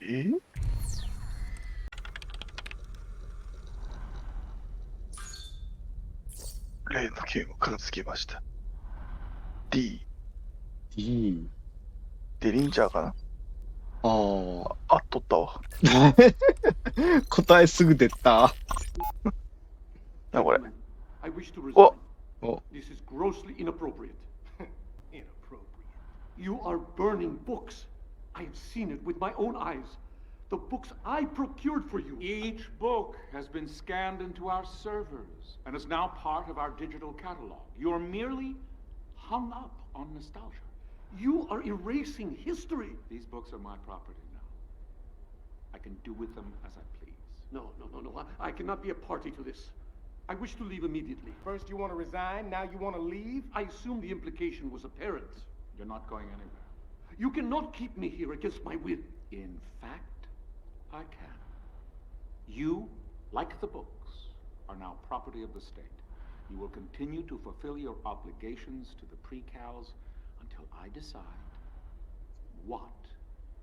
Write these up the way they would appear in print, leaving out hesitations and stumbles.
例の件を片付けました。D。D。デリンジャーかな。取ったわ。答えすぐ出た。な、これ。お。This is grossly inappropriate. Inappropriate. You are burning books. I have seen it with my own eyes. The books I procured for you. Each book has been scanned into our servers and is now part of our digital catalog. You're merely hung up on nostalgia. You are erasing history. These books are my property now. I can do with them as I please. No. I cannot be a party to this. I wish to leave immediately. First you want to resign, now you want to leave? I assume the implication was apparent. You're not going anywhere. You cannot keep me here against my will. In fact, I can. You, like the books, are now property of the state. You will continue to fulfill your obligations to the pre-cals until I decide what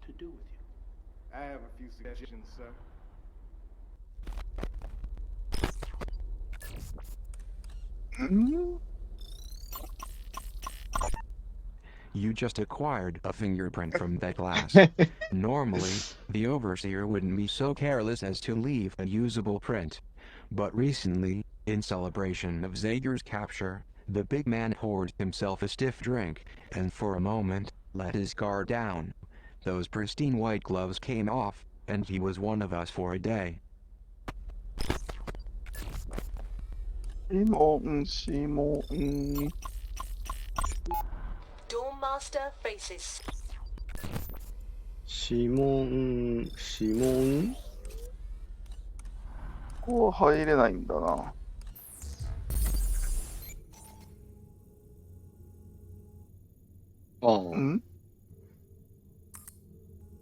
to do with you. I have a few suggestions, sir. You just acquired a fingerprint from that glass. Normally, the overseer wouldn't be so careless as to leave a usable print. But recently, in celebration of Zager's capture, the big man poured himself a stiff drink, and for a moment, let his guard down. Those pristine white gloves came off, and he was one of us for a day. Shimon. Master faces. 指紋。ここは入れないんだな。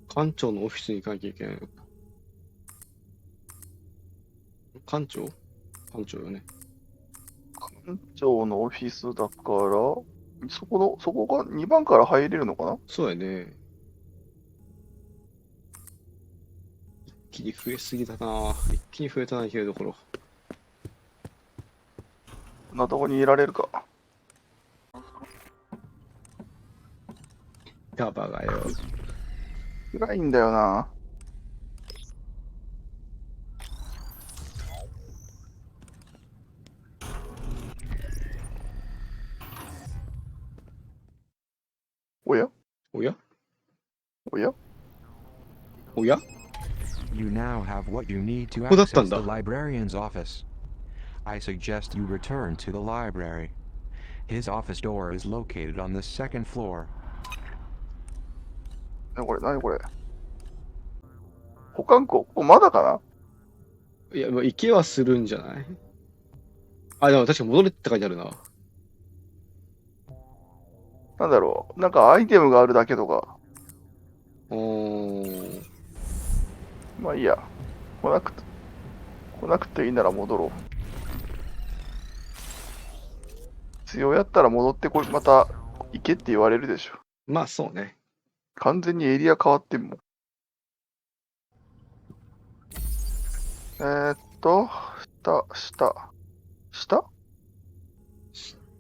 館長のオフィスに行かなきゃいけないのか。館長よね。館長のオフィスだから、そこが2番から入れるのかな。そうやね。一気に増えすぎだな。一気に増えたな、広いところ。こんなとこにいられるか。ガバがよ。暗いんだよな。おや You now have what you need to access the librarian's office. I suggest you return to the library. His office door is located on the second floor. 何これ保管庫、ここまだかな。いや、行けはするんじゃない。でも確か戻れって書いてあるな。なんだろう、なんかアイテムがあるだけとか。まあいいや。来なくていいなら戻ろう。強やったら戻ってこい、また行けって言われるでしょ。まあそうね。完全にエリア変わってんもん。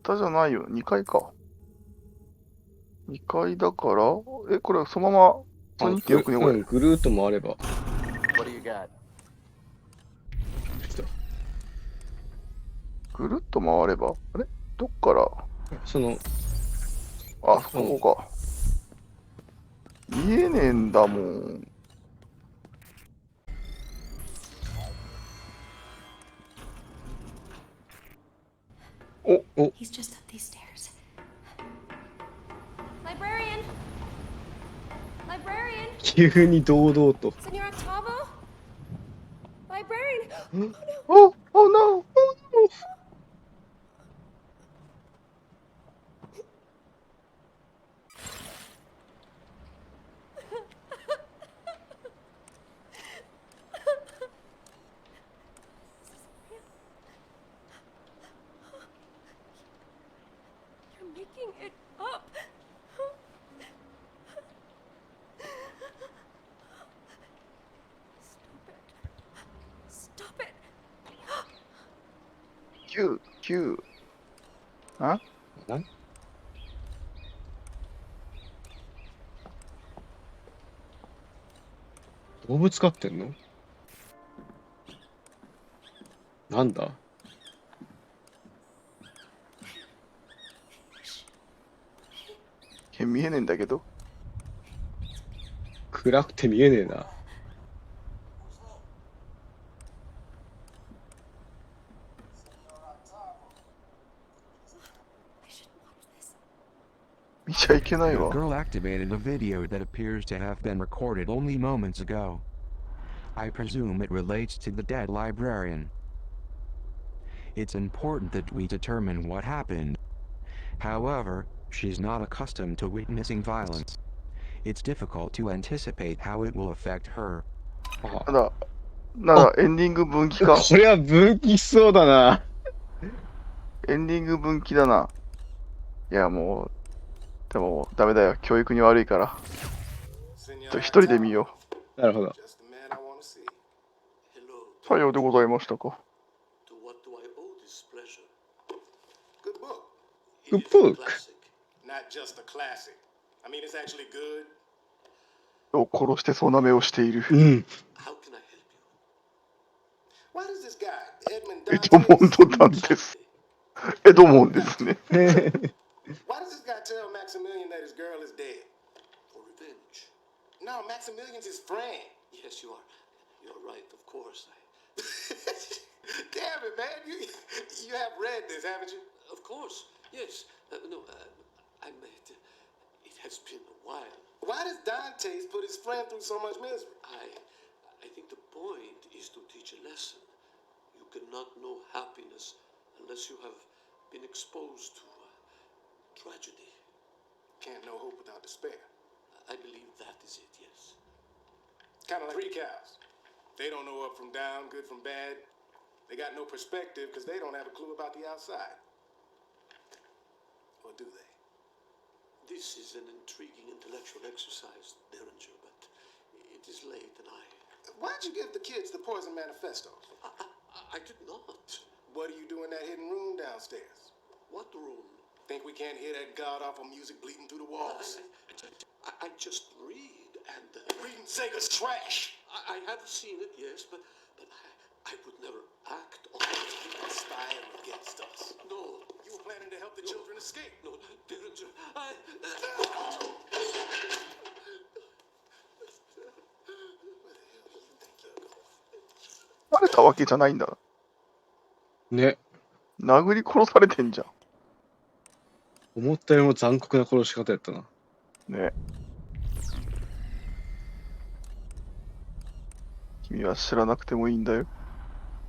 下じゃないよ。2階か。2階だから、これそのまま、ぐるーっと回れば。ぐるっと回ればあれどっからここか。見えねえんだもん。He's just up these stairs. Librarian! Librarian! 急に堂々と。Senor Octavo? Librarian! Oh no! Making it up. 9。あな動物飼ってんの？なんだ？見えねえんだけど。暗くて見えねえな。見ちゃいけない The わ。 girl activated a video that appears to have been recorded only moments ago. I presume it relates to the dead librarian. It's important that we determine what happened. However, she's not accustomed to witnessing violence. It's difficult to anticipate how it will affect her. なんだ、エンディング分岐か。これは分岐しそうだな。エンディング分岐だな。いや、もう、でも、ダメだよ。教育に悪いから。一人で見よなるほど。う。さようでございましたか。Good book. Not just a classic. I mean, it's actually good. を殺してそうな目をしている。うん。 How can I help you? Why does this guy, Edmund エドモンド・ダンテス。エドモンですね。Why does this guy tell Maximilian that his girl is dead? For revenge. No, Maximilian's his friend. Yes, you are. You're right, of course. Damn it, man. You have read this, haven't you? Of course. Yes. No, I meant it has been a while. Why does Dantes put his friend through so much misery? I think the point is to teach a lesson. You cannot know happiness unless you have been exposed to tragedy. Can't know hope without despair. I believe that is it, yes. Kind of like 3 cows. They don't know up from down, good from bad. They got no perspective because they don't have a clue about the outside. Or do they? This is an intriguing intellectual exercise, Derringer, but it is late and Why'd you give the kids the Poison Manifesto? I did not. What do you do in that hidden room downstairs? What room? Think we can't hear that god-awful music bleeding through the walls? I just read and... Reading Sega's trash! I have seen it, yes, but I would never act on it. Conspire against us. No. You were planning to help the children escape. No, Derringer, Where the hell do you think you're going? バレたわけじゃないんだ。ね。殴り殺されてんじゃ思ったよりも残酷な殺し方やったな。ん。ね。君は知らなくてもいいんだよ。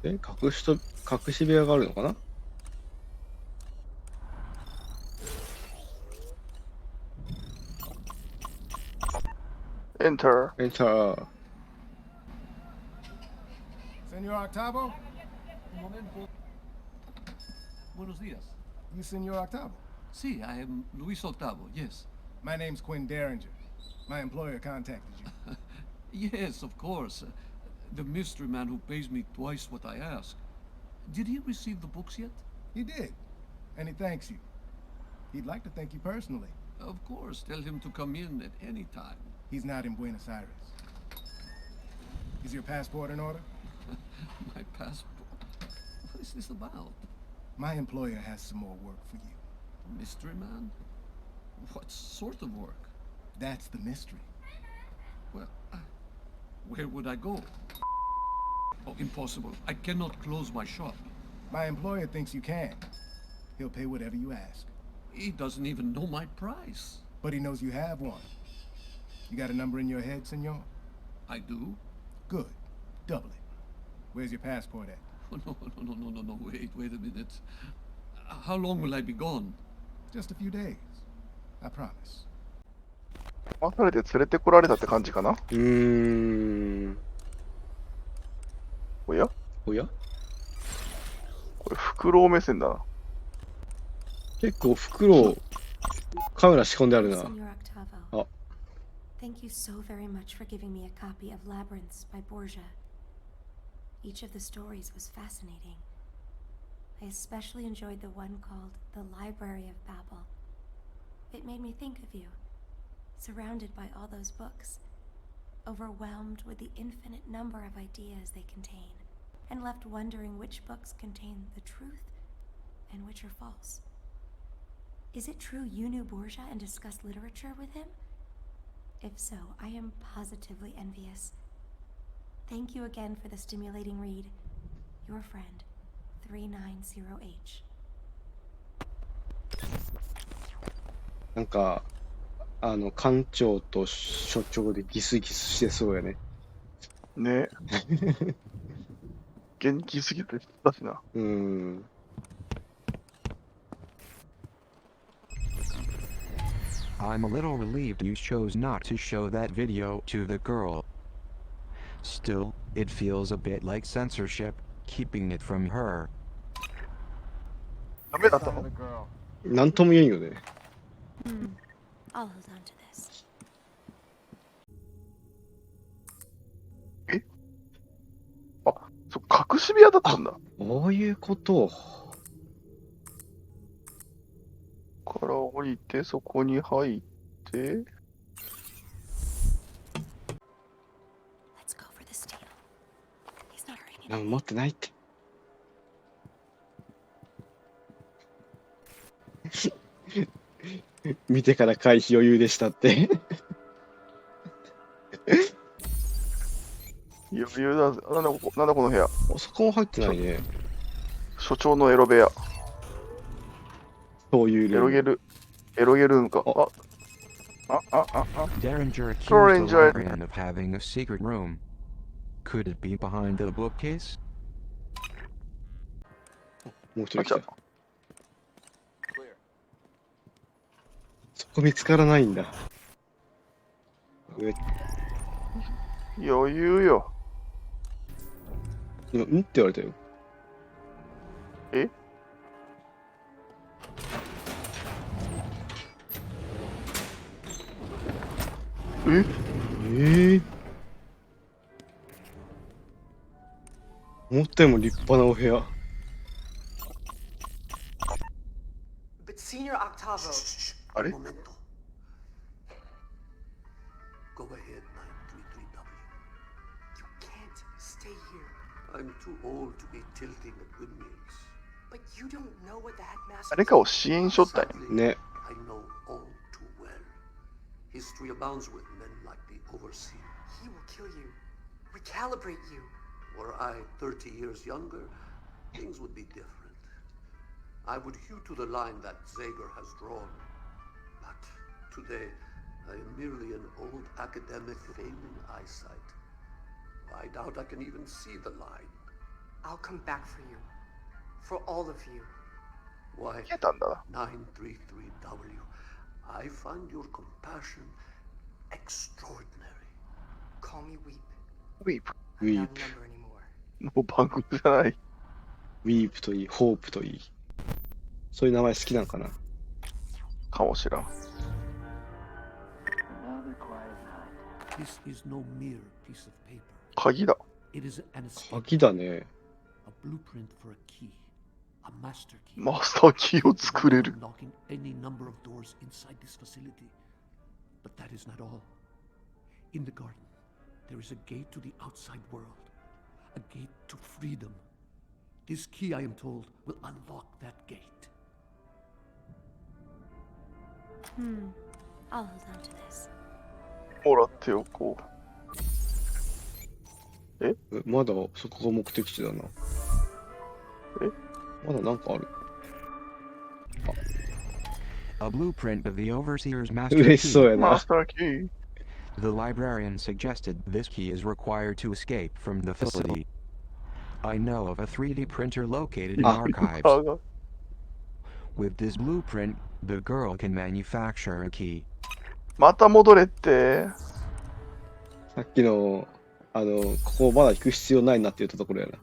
隠し部屋があるのかな？エンター。エンター。Senor Octavo? Buenos días. You Senor Octavo? Sí, I am Luis Octavo, yes. My name's Quinn Derringer. My employer contacted you. Yes, of course. The mystery man who pays me twice what I ask. Did he receive the books yet? He did, and he thanks you. He'd like to thank you personally. Of course, tell him to come in at any time. He's not in Buenos Aires. Is your passport in order? My passport? What is this about? My employer has some more work for you. Mystery man? What sort of work? That's the mystery. Well, where would I go? Oh, impossible. I cannot close my shop. My employer thinks you can. He'll pay whatever you ask. He doesn't even know my price. But he knows you have one. You got a number in your head, senor? I do? Good. Double it. Where's your passport at? Oh, no. Wait a minute. How long will I be gone? Just a few days. I promise. 騙されて連れてこられたって感じかな。おやおや？これフクロウ目線だな。結構袋カメラ仕込んであるな。 Senor Octavo. あ、 Thank you so very much for giving me a copy of Labyrinths by Borgia. Each of the stories was fascinating. I especially enjoyed the one called The Library of Babel. It made me think of you, surrounded by all those books, overwhelmed with the infinite number of ideas they contain, and left wondering which books contain the truth and which are false. Is it true you knew Borgia and discussed literature with him? If so, I am positively envious. Thank you again for the stimulating read. Your friend, 390H. なんか、館長と所長でギスギスしてそうやね。ね。元気すぎてだしな。I'm a little relieved you chose not to show that video to the girl. Still, it feels a bit like censorship, keeping it from her. ダメだったの？なんとも言えんよね。I'll hold on to this. あ、隠し部屋だったんだ。そういうことから降りて、そこに入って。Let's go for the steal. He's not hurting なんも持ってないって。見てから回避余裕でしたって。余裕だぜ。なんだこの部屋。そこも入ってないね。所長のエロ部屋。そういうエロゲルームか。Derringer accused the Derringer. librarian of having a secret room. Could it be behind the bookcase? もう一人来た。そこ見つからないんだ。余裕よ。今、って言われたよ。え？思ったよりも立派なお部屋。But Senior Octavo. あれ？ Momento. Go ahead, 933W. You can't stay here. I'm too old to be tilting at windmills. But you don't know what the headmaster. 誰かを支援しとったんや。 Sadly, ね。 I know all too well. History abounds with men like the overseer. He will kill you, recalibrate you. Were I 30 years younger, things would be different. I would hew to the line that Zager has drawn. But today, I am merely an old academic failing eyesight. I doubt I can even see the line. I'll come back for you. For all of you. Why, 消えたんだ。 933W, I find your compassion extraordinary. Call me Weep. ウィープ。ウィー Not プ。 a number anymore. もう番組じゃない。ウィープといい、ホープといい。そういう名前好きなんかな。かもしらん。 This is no mere piece of paper. 鍵だ。 It is an escape, 鍵だね。 a blueprint for a key, a master key. マスターキーを作れる。 Unlocking any number of doors inside this facility. But that is not all. In the garden, there is a gate to the outside world, a gate to freedom. This key, I am told, will unlock that gate. I'll hold on to this. もらっておこまだそこが目的地だな。まだなんかある。 A blueprint of the overseer's master 嬉しそう key. やう。マなス。ターキー。 The librarian suggested this key is required to escape from the facility. I know of a 3D printer located in archives. With this blueprint, the girl can manufacture a key. また戻れって。さっきの、ここまだ行く必要ないなって言ったところやな。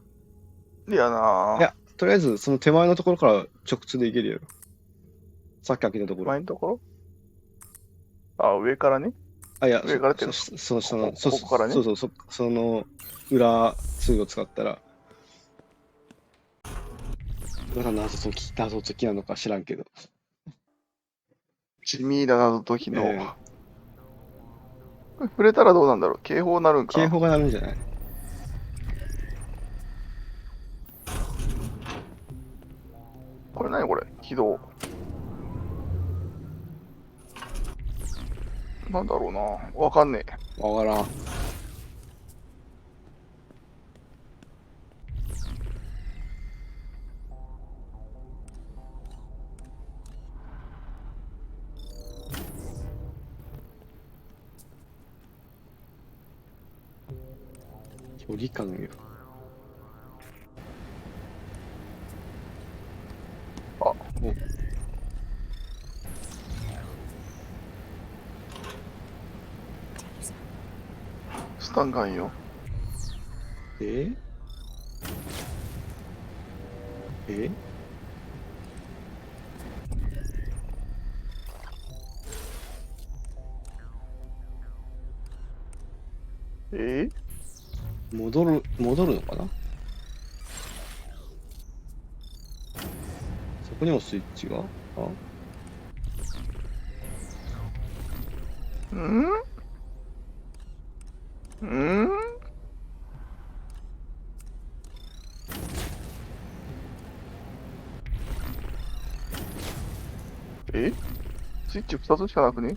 いやなぁ。いや、とりあえずその手前のところから直通で行けるよ。さっき開けたところ。前のところあ、上からね。あ、いや、上からっていうのその、ここからねそう、その裏通路使ったら。まだ謎解きなのか知らんけど。地味な謎解きの。え触れたらどうなんだろう。警報なるんか。警報が鳴るんじゃない？これ何これ起動。なんだろうな。わかんねえ。わからん。距離感よ。あ、お、スタンガンよ。えええ戻るのかな？そこにもスイッチが？あ、うんうんえスイッチ2つしかなくね？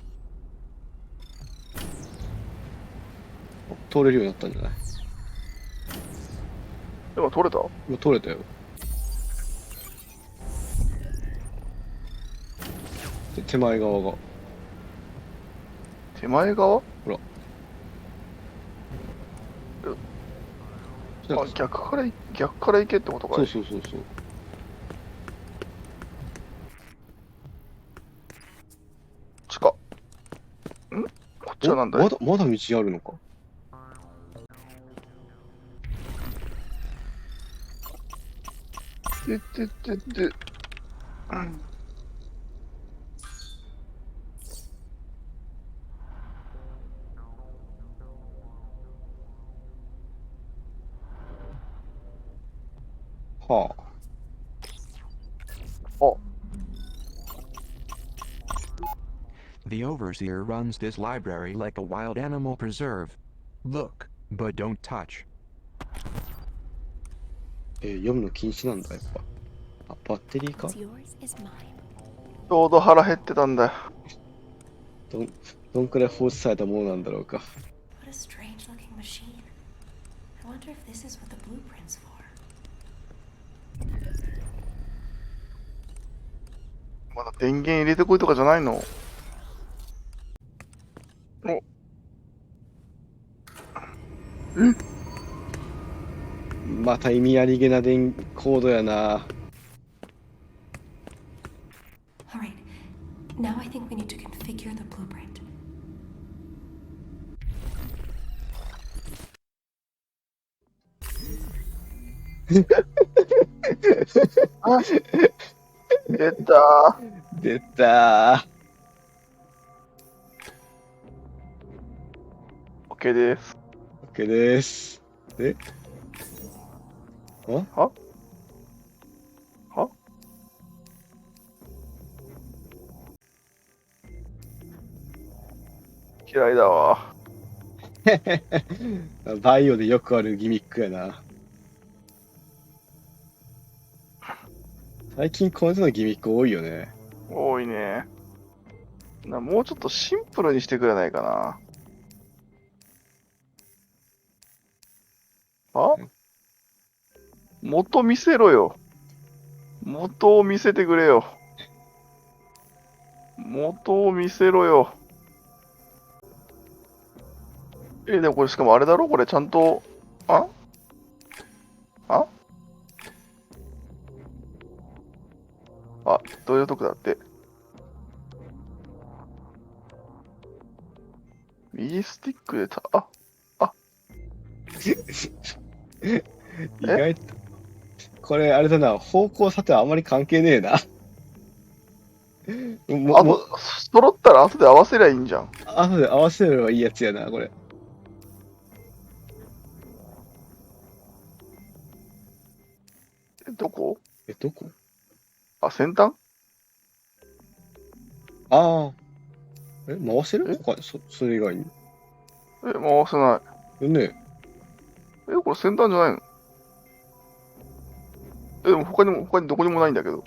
通れるようになったんじゃない？今取れた？今通れたよ。で、手前側が。手前側？ほら。あ、逆から行けってことかそうい？そうそうそう。地下。んこっちはなんだい？まだ道あるのか？で、うんはあ。あ、The overseer runs this library like a wild animal preserve. Look, but don't touch. 読むの禁止なんだ、やっぱ。あ、バッテリーか？ What's yours is mine. ちょうど腹減ってたんだよ。どんくらい放置されたものなんだろうか。What a strange looking machine. I wonder if this is what the blueprint's for. まだ電源入れてこいとかじゃないの？また意味ありげなコードやな。Alright, now I think we need to configure the blueprint. 出た出たー。OK です。ー。OK です。で、は嫌いだわ。バイオでよくあるギミックやな。最近この手のギミック多いよね。多いね。もうちょっとシンプルにしてくれないかな。あ？元見せろよ。元を見せてくれよ。元を見せろよ。でもこれしかもあれだろこれちゃんと、あどういうとこだって。右スティックで意外と、これあれだな、方向さてはあんまり関係ねえな。揃ったら後で合わせりゃいいんじゃん。後で合わせればいいやつやな、これ。どこ？どこ？あ、先端？ああ。回せる？それ以外に。回せない。ね。これ先端じゃないの？でも他にどこにもないんだけど。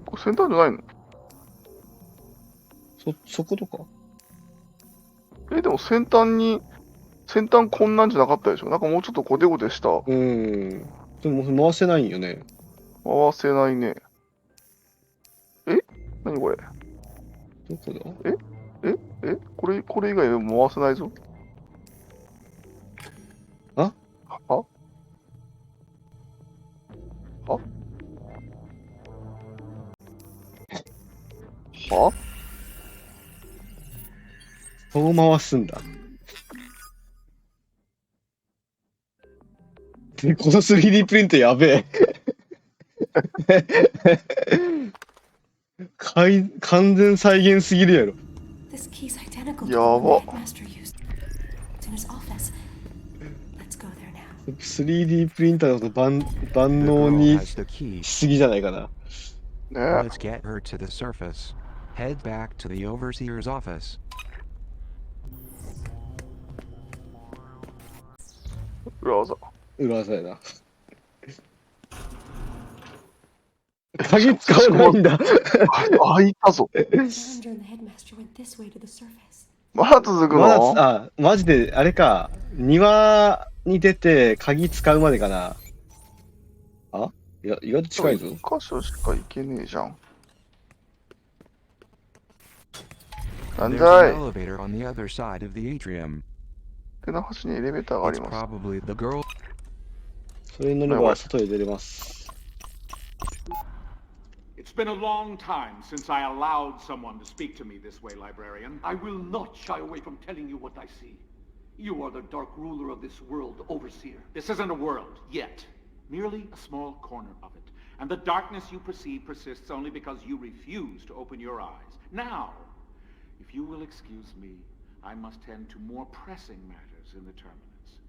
これ先端じゃないの？そことか。でも先端こんなんじゃなかったでしょ？なんかもうちょっとゴテゴテした。でも回せないんよね。回せないね。何これ？どこだ？これ以外でも回せないぞ。はそう回すんだ。で、この 3D プリントやべえ。完全再現すぎるやろ。やば。3D プリンターのこと万能にしすぎじゃないかな。ね。 Let's get her to the surface. Head back to the overseer's office. 裏技。裏技やな。鍵使わないんだ。開いたぞ。まだ続くの？マジで、あれか。庭に出て鍵使うまでかな。いや、意外と近いぞ。1箇所しか行けねえじゃん。なんじゃい。手の端にエレベーターがあります。それに乗れば外へ出れます。It's been a long time since I allowed someone to speak to me this way, librarian. I will not shy away from telling you what I see. You are the dark ruler of this world, overseer. This isn't a world, yet. Merely a small corner of it. And the darkness you perceive persists only because you refuse to open your eyes. Now, if you will excuse me, I must tend to more pressing matters in the terminus.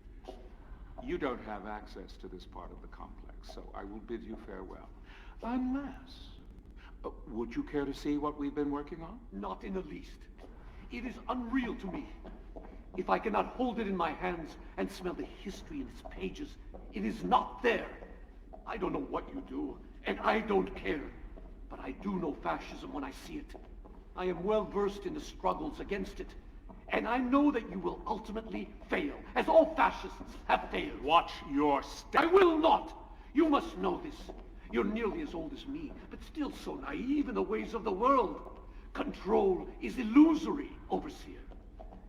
You don't have access to this part of the complex, so I will bid you farewell. Unless... would you care to see what we've been working on? Not in the least. It is unreal to me. If I cannot hold it in my hands and smell the history in its pages, it is not there. I don't know what you do, and I don't care. But I do know fascism when I see it. I am well versed in the struggles against it. And I know that you will ultimately fail, as all fascists have failed. Watch your step. I will not! You must know this. You're nearly as old as me, but still so naive in the ways of the world. Control is illusory, overseer.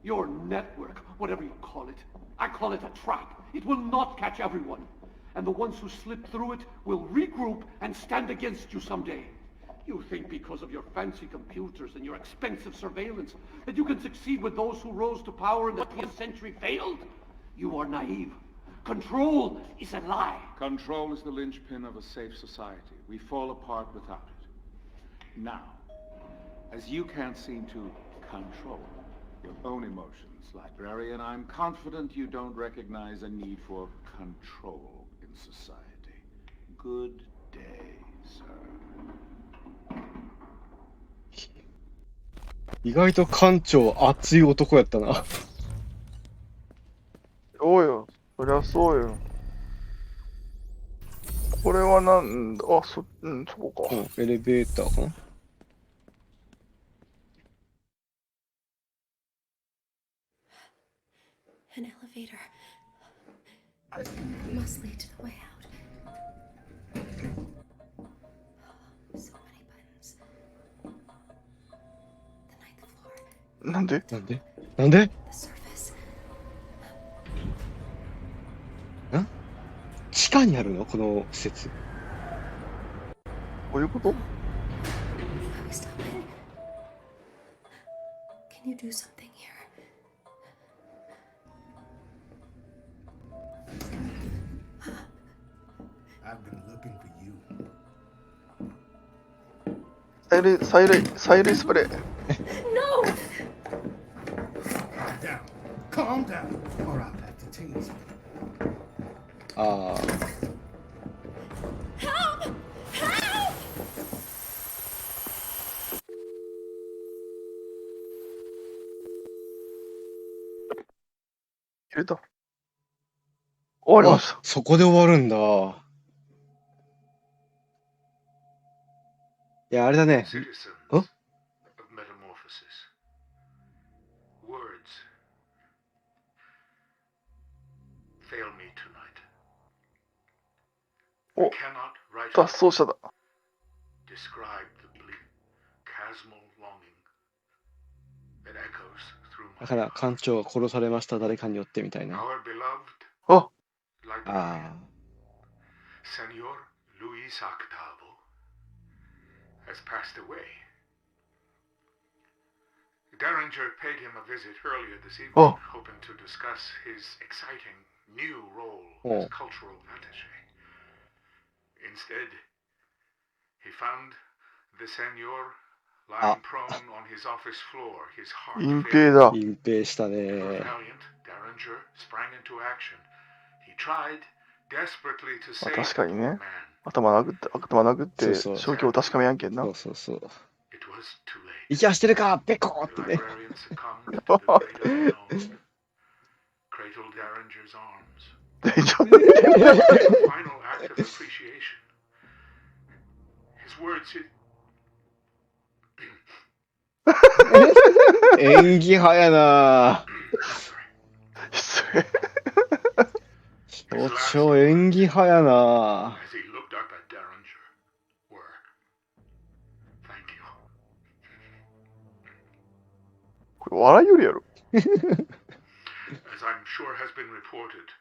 Your network, whatever you call it, I call it a trap. It will not catch everyone. And the ones who slip through it will regroup and stand against you someday. You think because of your fancy computers and your expensive surveillance that you can succeed with those who rose to power in the 20th century failed? You are naive. Control is a lie. Control is the linchpin of a safe society. We fall apart without it. Now, as you can't seem to control your own emotions, librarian, I'm confident you don't recognize a need for control in society. Good day, sir. 意外と館長熱い男やったな。そうよ。そりゃそうよ。これはなんだ、そこか。エレベーターかな。An elevator must lead to the way out. So many buttons. The ninth floor. なんで The surface. 地下にあるのこの施設。こういうこと？ How we stop it? Can you do something here? I've been looking for you. 催涙スプレー。No! Down. Calm down, or I'll have to tase you. ああ。Help! 入れた。終わりました。そこで終わるんだ。いや、あれだね。 Citizens ん of Metamorphosis. Words fail me tonight. I お、 cannot write 脱走者だ。 describe the bleak, chasmal longing that echoes through だ my から、 heart. 艦長が殺されました、誰かによってみたいな。 Our beloved あ、 librarian, あ Senor Luis Octavo, has passed away. Derringer paid him a visit earlier this evening, Oh. hoping to discuss his exciting new role Oh. as cultural attaché. Instead, he found the senor lying prone on his office floor, his heart 隠 failing. 蔽だあ、。隠蔽したね。 Valiant, Derringer sprang into action. He tried desperately to まあ save 確か the に poor ね。 man. 頭殴って、そうそう正気を確かめやんけんな。そうそうそう。 It was too late. 息はしてるかペコーっ The てね。 librarian succumbed to the great unknown. Cradled Derringer's arms. 大丈夫。 A final act of appreciation. His words hit. 演技派やな。 失礼。所長演技派やな。 As he looked up at Derringer, were, thank you. これ笑いよりやろ。 As I'm sure has been reported,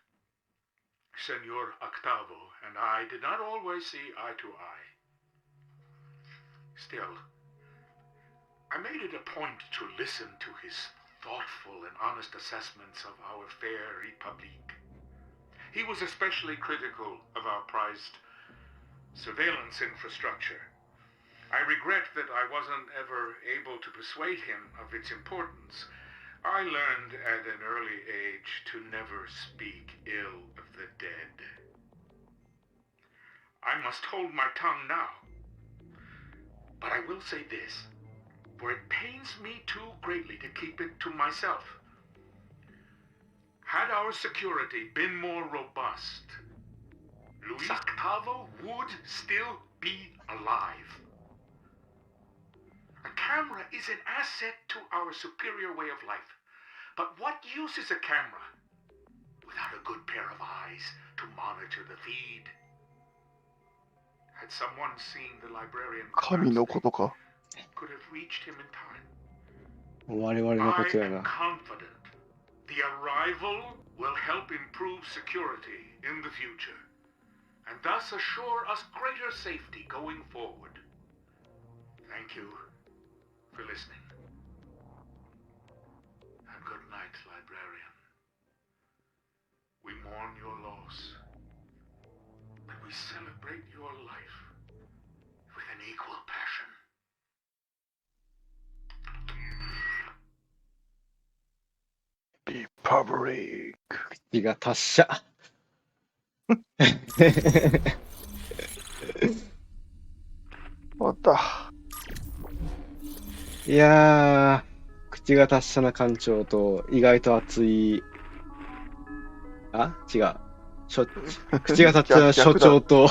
Senor Octavo and I did not always see eye to eye. Still, I made it a point to listen to his thoughtful and honest assessments of our fair Republic. He was especially critical of our prized surveillance infrastructure. I regret that I wasn't ever able to persuade him of its importance. I learned at an early age to never speak ill of the dead. I must hold my tongue now. But I will say this, for it pains me too greatly to keep it to myself. Had our security been more robust, Luis Octavo would still be alive. A camera is an asset to our superior way of life. But what use is a camera without a good pair of eyes to monitor the feed? Had someone seen the librarian 神のことか。 could have reached him in time. 我々のこ I とや am な。 confident the arrival will help improve security in the future, and thus assure us greater safety going forward. Thank you for listening. And good night, librarian. We mourn your loss, but we celebrate your life with an equal passion. Republic。気が達者。終わった。いやー、口が達者な艦長と意外と熱い、あ違う。口が達者な所長と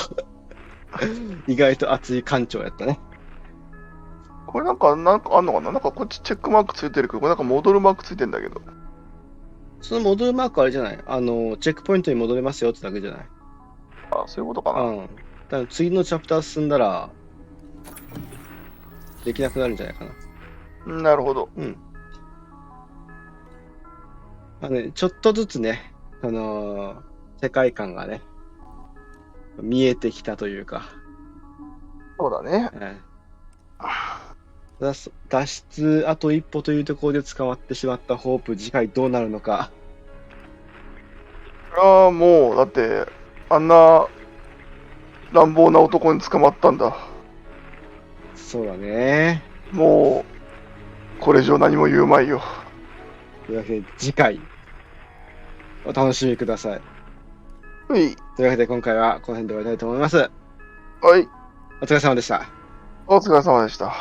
意外と熱い艦長やったね。これなんかあんのかな。なんかこっちチェックマークついてるけど、これなんか戻るマークついてんだけど。その戻るマークあれじゃないチェックポイントに戻れますよってだけじゃない。あ、そういうことかな。うん。だから次のチャプター進んだら、できなくなるんじゃないかな。なるほど。うん。ちょっとずつね、世界観がね、見えてきたというか。そうだね。脱出あと一歩というところで捕まってしまったホープ、次回どうなるのか。ああ、もう、だって、あんな乱暴な男に捕まったんだ。そうだね。もう、これ以上何も言うまいよ。というわけで、次回、お楽しみください。はい。というわけで、今回はこの辺で終わりたいと思います。はい。お疲れ様でした。お疲れ様でした。